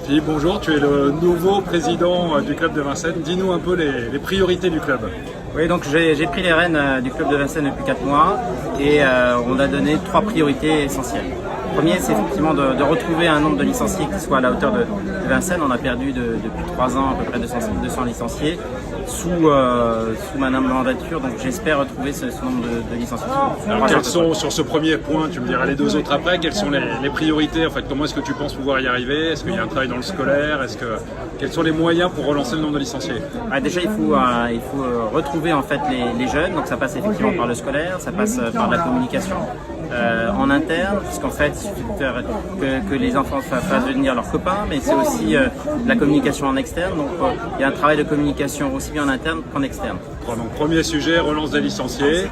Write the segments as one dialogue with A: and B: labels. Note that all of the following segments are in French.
A: Philippe, bonjour, tu es le nouveau président du club de Vincennes. Dis-nous un peu les priorités du club.
B: Oui, donc j'ai pris les rênes du club de Vincennes depuis 4 mois et on a donné 3 priorités essentielles. Le premier, c'est effectivement de retrouver un nombre de licenciés qui soit à la hauteur de Vincennes. On a perdu depuis 3 ans à peu près 200 licenciés sous ma mandature, donc j'espère retrouver ce nombre de licenciés.
A: Alors, quels sont, sur ce premier point, tu me diras les 2 autres après, quelles sont les priorités en fait? Comment est-ce que tu penses pouvoir y arriver? Est-ce qu'il y a un travail dans le scolaire? Quels sont les moyens pour relancer le nombre de licenciés?
B: Déjà, il faut retrouver en fait les jeunes, donc ça passe effectivement par le scolaire, ça passe par la communication. En interne, puisqu'en fait il suffit de faire que les enfants fassent venir leurs copains, mais c'est aussi la communication en externe, donc il y a un travail de communication aussi bien en interne qu'en externe.
A: Donc premier sujet, relance des licenciés.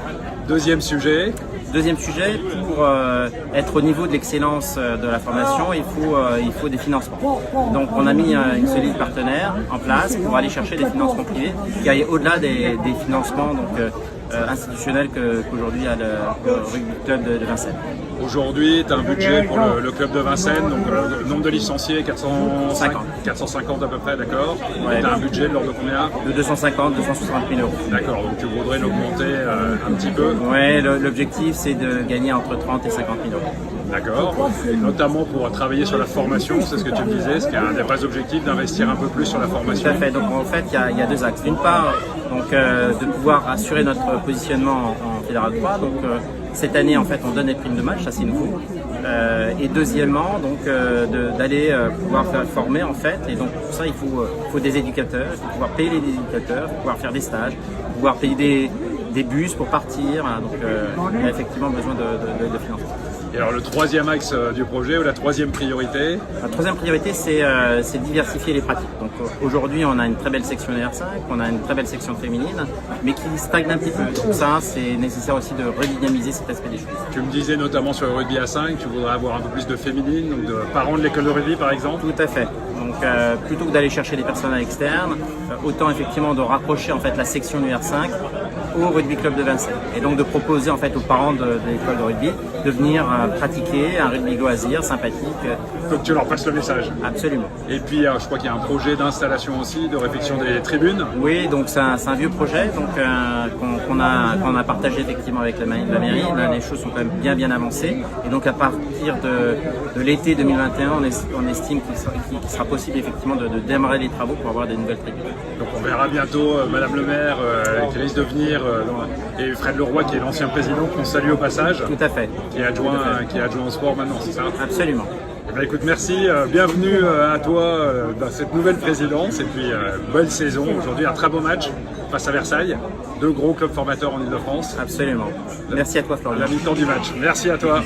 A: Deuxième sujet,
B: pour être au niveau de l'excellence de la formation, il faut des financements. Donc on a mis une solide partenaire en place pour aller chercher des financements privés qui aillent au-delà des financements institutionnels qu'aujourd'hui a le rugby club de Vincennes.
A: Aujourd'hui, tu as un budget pour le club de Vincennes, donc le nombre de licenciés, 450 à peu près, d'accord.
B: Ouais.
A: Tu as un budget de l'ordre de combien?
B: De 250 000 euros.
A: D'accord, donc tu voudrais l'augmenter un petit peu?
B: Oui, l'objectif c'est de gagner entre 30 et 50 000 euros.
A: D'accord, et notamment pour travailler sur la formation, c'est ce que tu me disais, ce qui est un des vrais objectifs, d'investir un peu plus sur la formation.
B: Tout à fait, donc en fait il y a 2 axes. D'une part, de pouvoir assurer notre positionnement en Fédéral 3, donc cette année en fait on donne des primes de match, ça c'est nouveau. Et deuxièmement, d'aller pouvoir former en fait, et donc pour ça il faut des éducateurs, il faut pouvoir payer les éducateurs, il faut pouvoir faire des stages, pouvoir payer des bus pour partir, voilà, donc il y a effectivement besoin de financement.
A: Et alors le troisième axe du projet, ou la troisième priorité?
B: La troisième priorité, c'est diversifier les pratiques. Donc aujourd'hui, on a une très belle section R5, on a une très belle section féminine, mais qui stagne un petit peu. Donc ça, c'est nécessaire aussi de redynamiser cet aspect des choses.
A: Tu me disais notamment sur le rugby à 5, tu voudrais avoir un peu plus de féminine, donc de parents de l'école de rugby par exemple?
B: Tout à fait. Donc plutôt que d'aller chercher des personnels externes, autant effectivement de rapprocher en fait la section du R5 au rugby club de Vincennes. Et donc de proposer en fait aux parents de l'école de rugby de venir pratiquer un rugby loisir sympathique.
A: Faut que tu leur passes le message.
B: Absolument.
A: Et puis je crois qu'il y a un projet d'installation aussi, de réfection des tribunes.
B: Oui, donc c'est un vieux projet qu'on a partagé effectivement avec la mairie. Là, les choses sont quand même bien avancées. Et donc à partir de l'été 2021, on estime qu'il sera possible effectivement de démarrer les travaux pour avoir des nouvelles tribunes.
A: Donc on verra bientôt Madame le maire qui risque de venir et Fred Leroy qui est l'ancien président qu'on salue au passage.
B: Tout à fait.
A: Qui est adjoint au sport maintenant, c'est ça?
B: Absolument.
A: Eh bien, écoute, merci, bienvenue à toi dans cette nouvelle présidence et puis bonne saison. Aujourd'hui un très beau match face à Versailles, 2 gros clubs formateurs en Ile-de-France.
B: Absolument. Merci à toi Florian.
A: À la mi-temps du match. Merci à toi.